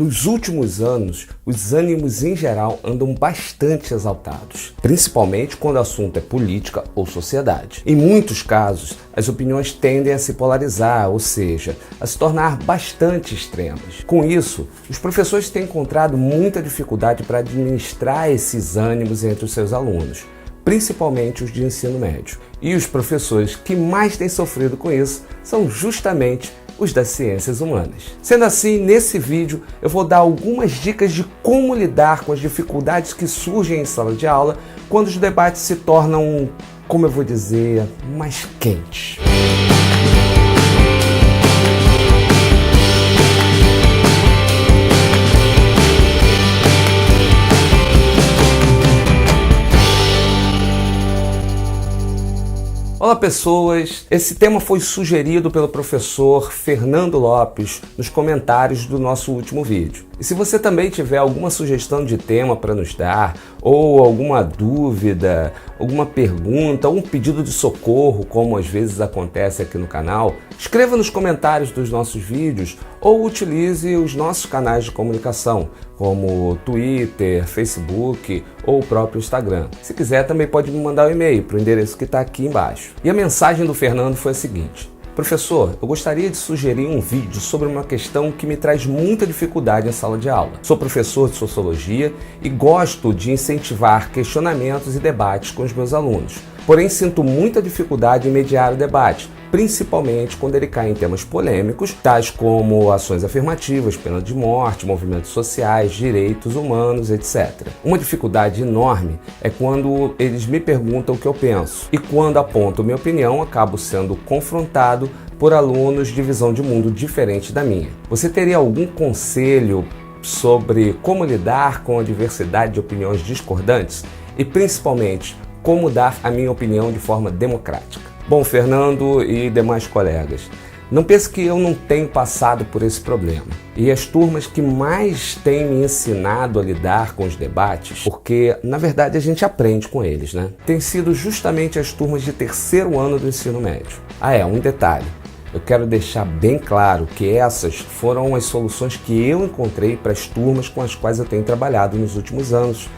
Nos últimos anos, os ânimos em geral andam bastante exaltados, principalmente quando o assunto é política ou sociedade. Em muitos casos, as opiniões tendem a se polarizar, ou seja, a se tornar bastante extremas. Com isso, os professores têm encontrado muita dificuldade para administrar esses ânimos entre os seus alunos, principalmente os de ensino médio. E os professores que mais têm sofrido com isso são justamente os das ciências humanas. Sendo assim, nesse vídeo eu vou dar algumas dicas de como lidar com as dificuldades que surgem em sala de aula quando os debates se tornam, como eu vou dizer, mais quentes. Olá pessoas, esse tema foi sugerido pelo professor Fernando Lopes nos comentários do nosso último vídeo. E se você também tiver alguma sugestão de tema para nos dar, ou alguma dúvida, alguma pergunta, ou um pedido de socorro, como às vezes acontece aqui no canal, escreva nos comentários dos nossos vídeos ou utilize os nossos canais de comunicação, como Twitter, Facebook ou o próprio Instagram. Se quiser, também pode me mandar um e-mail para o endereço que está aqui embaixo. E a mensagem do Fernando foi a seguinte: professor, eu gostaria de sugerir um vídeo sobre uma questão que me traz muita dificuldade em sala de aula. Sou professor de Sociologia e gosto de incentivar questionamentos e debates com os meus alunos. Porém, sinto muita dificuldade em mediar o debate, principalmente quando ele cai em temas polêmicos, tais como ações afirmativas, pena de morte, movimentos sociais, direitos humanos, etc. Uma dificuldade enorme é quando eles me perguntam o que eu penso, e quando aponto minha opinião, acabo sendo confrontado por alunos de visão de mundo diferente da minha. Você teria algum conselho sobre como lidar com a diversidade de opiniões discordantes e, principalmente, como dar a minha opinião de forma democrática? Bom, Fernando e demais colegas, não pense que eu não tenho passado por esse problema. E as turmas que mais têm me ensinado a lidar com os debates, porque na verdade a gente aprende com eles, né? Tem sido justamente as turmas de terceiro ano do ensino médio. Um detalhe. Eu quero deixar bem claro que essas foram as soluções que eu encontrei para as turmas com as quais eu tenho trabalhado nos últimos anos,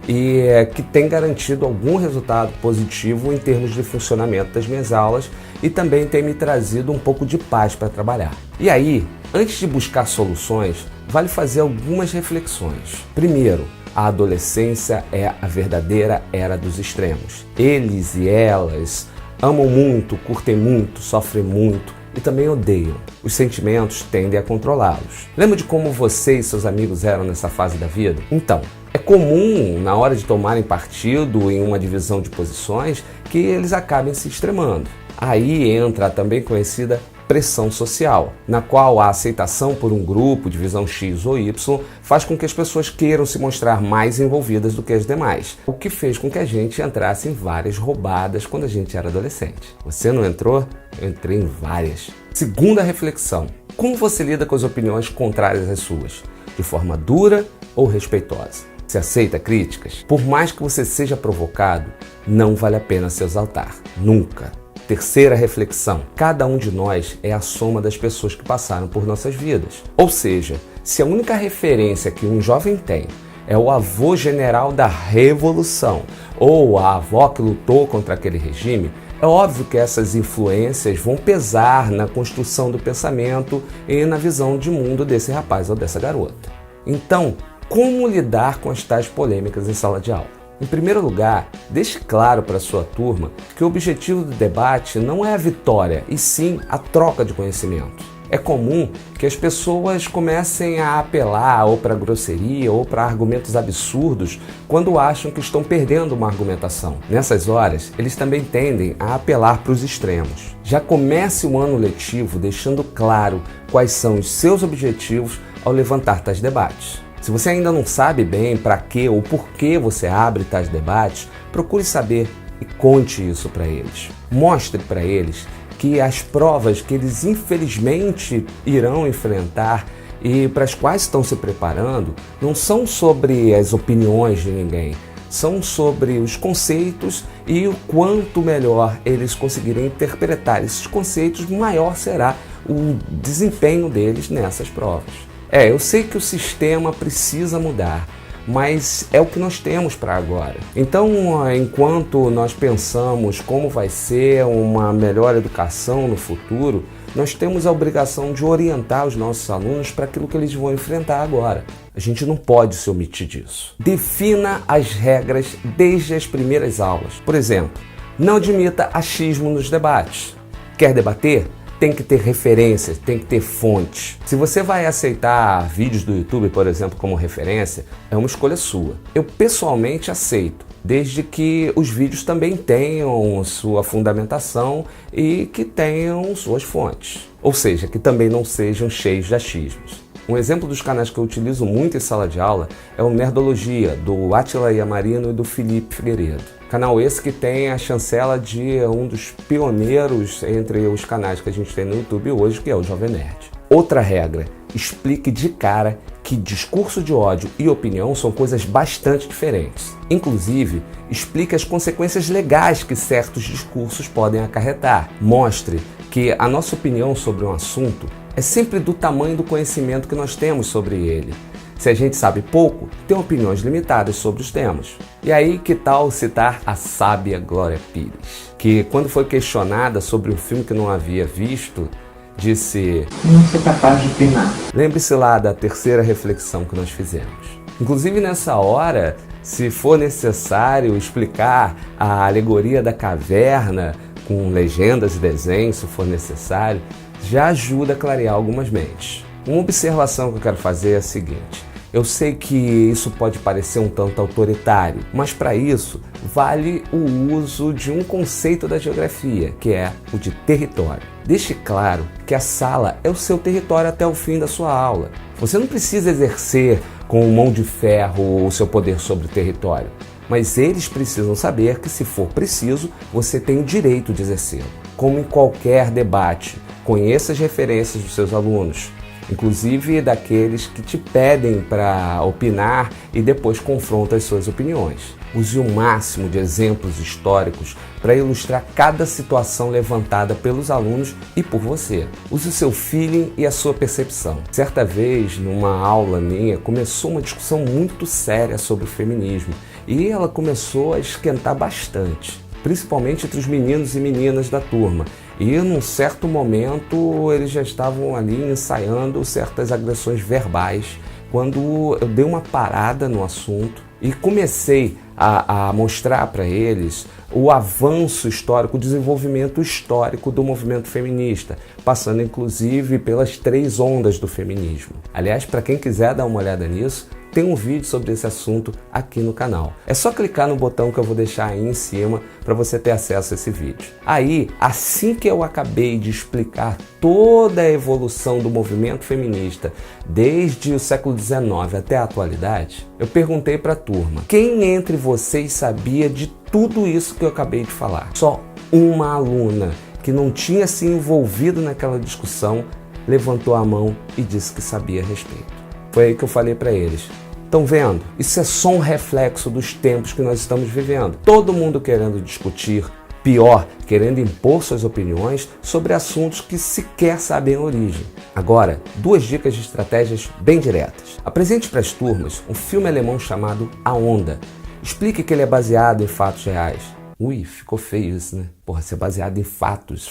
e que tem garantido algum resultado positivo em termos de funcionamento das minhas aulas e também tem me trazido um pouco de paz para trabalhar. E aí, antes de buscar soluções, vale fazer algumas reflexões. Primeiro, a adolescência é a verdadeira era dos extremos. Eles e elas amam muito, curtem muito, sofrem muito e também odeiam. Os sentimentos tendem a controlá-los. Lembra de como você e seus amigos eram nessa fase da vida? Então, é comum, na hora de tomarem partido em uma divisão de posições, que eles acabem se extremando. Aí entra a também conhecida pressão social, na qual a aceitação por um grupo de visão X ou Y faz com que as pessoas queiram se mostrar mais envolvidas do que as demais, o que fez com que a gente entrasse em várias roubadas quando a gente era adolescente. Você não entrou? Eu entrei em várias. Segunda reflexão: como você lida com as opiniões contrárias às suas? De forma dura ou respeitosa? Você aceita críticas? Por mais que você seja provocado, não vale a pena se exaltar. Nunca. Terceira reflexão: cada um de nós é a soma das pessoas que passaram por nossas vidas. Ou seja, se a única referência que um jovem tem é o avô general da revolução ou a avó que lutou contra aquele regime, é óbvio que essas influências vão pesar na construção do pensamento e na visão de mundo desse rapaz ou dessa garota. Então, como lidar com as tais polêmicas em sala de aula? Em primeiro lugar, deixe claro para a sua turma que o objetivo do debate não é a vitória, e sim a troca de conhecimento. É comum que as pessoas comecem a apelar ou para grosseria ou para argumentos absurdos quando acham que estão perdendo uma argumentação. Nessas horas, eles também tendem a apelar para os extremos. Já comece o ano letivo deixando claro quais são os seus objetivos ao levantar tais debates. Se você ainda não sabe bem para que ou por que você abre tais debates, procure saber e conte isso para eles. Mostre para eles que as provas que eles infelizmente irão enfrentar e para as quais estão se preparando não são sobre as opiniões de ninguém, são sobre os conceitos, e o quanto melhor eles conseguirem interpretar esses conceitos, maior será o desempenho deles nessas provas. Eu sei que o sistema precisa mudar, mas é o que nós temos para agora. Então, enquanto nós pensamos como vai ser uma melhor educação no futuro, nós temos a obrigação de orientar os nossos alunos para aquilo que eles vão enfrentar agora. A gente não pode se omitir disso. Defina as regras desde as primeiras aulas. Por exemplo, não admita achismo nos debates. Quer debater? Tem que ter referências, tem que ter fontes. Se você vai aceitar vídeos do YouTube, por exemplo, como referência, é uma escolha sua. Eu pessoalmente aceito, desde que os vídeos também tenham sua fundamentação e que tenham suas fontes. Ou seja, que também não sejam cheios de achismos. Um exemplo dos canais que eu utilizo muito em sala de aula é o Nerdologia, do Átila Yamarino e do Felipe Figueiredo. Canal esse que tem a chancela de um dos pioneiros entre os canais que a gente tem no YouTube hoje, que é o Jovem Nerd. Outra regra, explique de cara que discurso de ódio e opinião são coisas bastante diferentes. Inclusive, explique as consequências legais que certos discursos podem acarretar. Mostre que a nossa opinião sobre um assunto é sempre do tamanho do conhecimento que nós temos sobre ele. Se a gente sabe pouco, tem opiniões limitadas sobre os temas. E aí, que tal citar a sábia Glória Pires, que quando foi questionada sobre um filme que não havia visto, disse: "Não sou capaz de opinar." Lembre-se lá da terceira reflexão que nós fizemos. Inclusive nessa hora, se for necessário explicar a alegoria da caverna com legendas e desenhos, se for necessário, já ajuda a clarear algumas mentes. Uma observação que eu quero fazer é a seguinte: eu sei que isso pode parecer um tanto autoritário, mas para isso vale o uso de um conceito da geografia, que é o de território. Deixe claro que a sala é o seu território até o fim da sua aula. Você não precisa exercer com mão de ferro o seu poder sobre o território, mas eles precisam saber que, se for preciso, você tem o direito de exercê-lo. Como em qualquer debate, conheça as referências dos seus alunos, inclusive daqueles que te pedem para opinar e depois confrontam as suas opiniões. Use o máximo de exemplos históricos para ilustrar cada situação levantada pelos alunos e por você. Use o seu feeling e a sua percepção. Certa vez, numa aula minha, começou uma discussão muito séria sobre o feminismo e ela começou a esquentar bastante, principalmente entre os meninos e meninas da turma. E num certo momento eles já estavam ali ensaiando certas agressões verbais, quando eu dei uma parada no assunto e comecei a mostrar para eles o avanço histórico, o desenvolvimento histórico do movimento feminista, passando inclusive pelas 3 ondas do feminismo. Aliás, para quem quiser dar uma olhada nisso, tem um vídeo sobre esse assunto aqui no canal. É só clicar no botão que eu vou deixar aí em cima para você ter acesso a esse vídeo. Aí, assim que eu acabei de explicar toda a evolução do movimento feminista desde o século XIX até a atualidade, eu perguntei para a turma: quem entre vocês sabia de tudo isso que eu acabei de falar? Só uma aluna que não tinha se envolvido naquela discussão levantou a mão e disse que sabia a respeito. Foi aí que eu falei para eles: estão vendo? Isso é só um reflexo dos tempos que nós estamos vivendo. Todo mundo querendo discutir, pior, querendo impor suas opiniões sobre assuntos que sequer sabem a origem. Agora, 2 dicas de estratégias bem diretas. Apresente para as turmas um filme alemão chamado A Onda. Explique que ele é baseado em fatos reais. Ui, ficou feio isso, né? Porra, ser baseado em fatos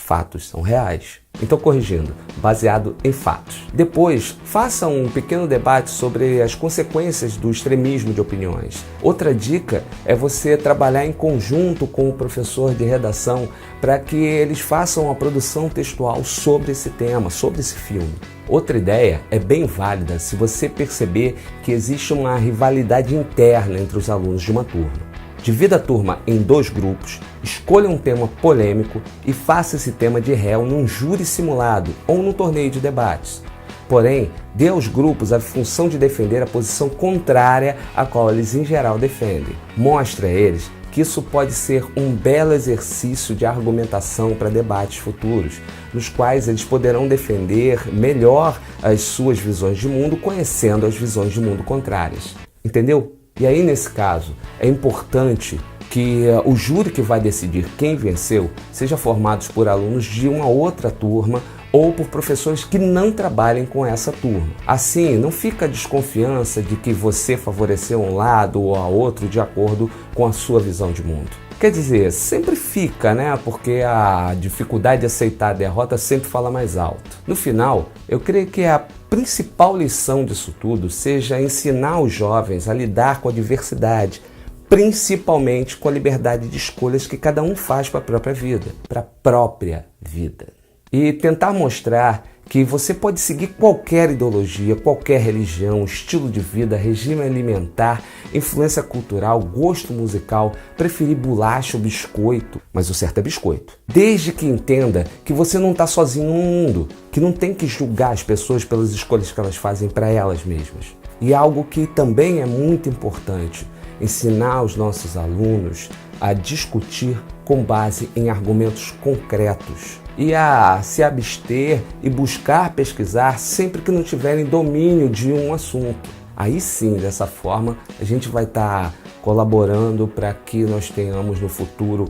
são reais. Então, corrigindo, baseado em fatos. Depois, faça um pequeno debate sobre as consequências do extremismo de opiniões. Outra dica é você trabalhar em conjunto com o professor de redação para que eles façam a produção textual sobre esse tema, sobre esse filme. Outra ideia é bem válida se você perceber que existe uma rivalidade interna entre os alunos de uma turma. Divida a turma em 2 grupos, escolha um tema polêmico e faça esse tema de réu num júri simulado ou num torneio de debates. Porém, dê aos grupos a função de defender a posição contrária à qual eles em geral defendem. Mostre a eles que isso pode ser um belo exercício de argumentação para debates futuros, nos quais eles poderão defender melhor as suas visões de mundo, conhecendo as visões de mundo contrárias. Entendeu? E aí, nesse caso, é importante que o júri que vai decidir quem venceu seja formado por alunos de uma outra turma ou por professores que não trabalhem com essa turma. Assim, não fica a desconfiança de que você favoreceu um lado ou a outro de acordo com a sua visão de mundo. Quer dizer, sempre fica, né? Porque a dificuldade de aceitar a derrota sempre fala mais alto. No final, eu creio que a principal lição disso tudo seja ensinar os jovens a lidar com a diversidade, principalmente com a liberdade de escolhas que cada um faz para a própria vida, para a própria vida. E tentar mostrar que você pode seguir qualquer ideologia, qualquer religião, estilo de vida, regime alimentar, influência cultural, gosto musical, preferir bolacha ou biscoito, mas o certo é biscoito. Desde que entenda que você não está sozinho no mundo, que não tem que julgar as pessoas pelas escolhas que elas fazem para elas mesmas. E algo que também é muito importante, ensinar os nossos alunos a discutir com base em argumentos concretos e a se abster e buscar pesquisar sempre que não tiverem domínio de um assunto. Aí sim, dessa forma, a gente vai estar colaborando para que nós tenhamos no futuro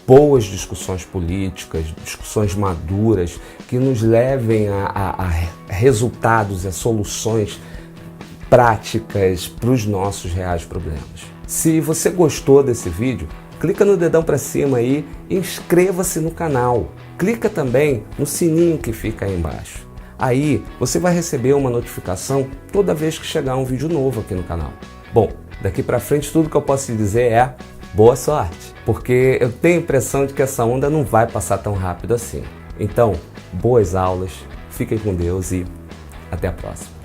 boas discussões políticas, discussões maduras, que nos levem a resultados, a soluções práticas para os nossos reais problemas. Se você gostou desse vídeo, clica no dedão para cima aí e inscreva-se no canal. Clica também no sininho que fica aí embaixo. Aí você vai receber uma notificação toda vez que chegar um vídeo novo aqui no canal. Bom, daqui para frente tudo que eu posso te dizer é boa sorte, porque eu tenho a impressão de que essa onda não vai passar tão rápido assim. Então, boas aulas, fiquem com Deus e até a próxima.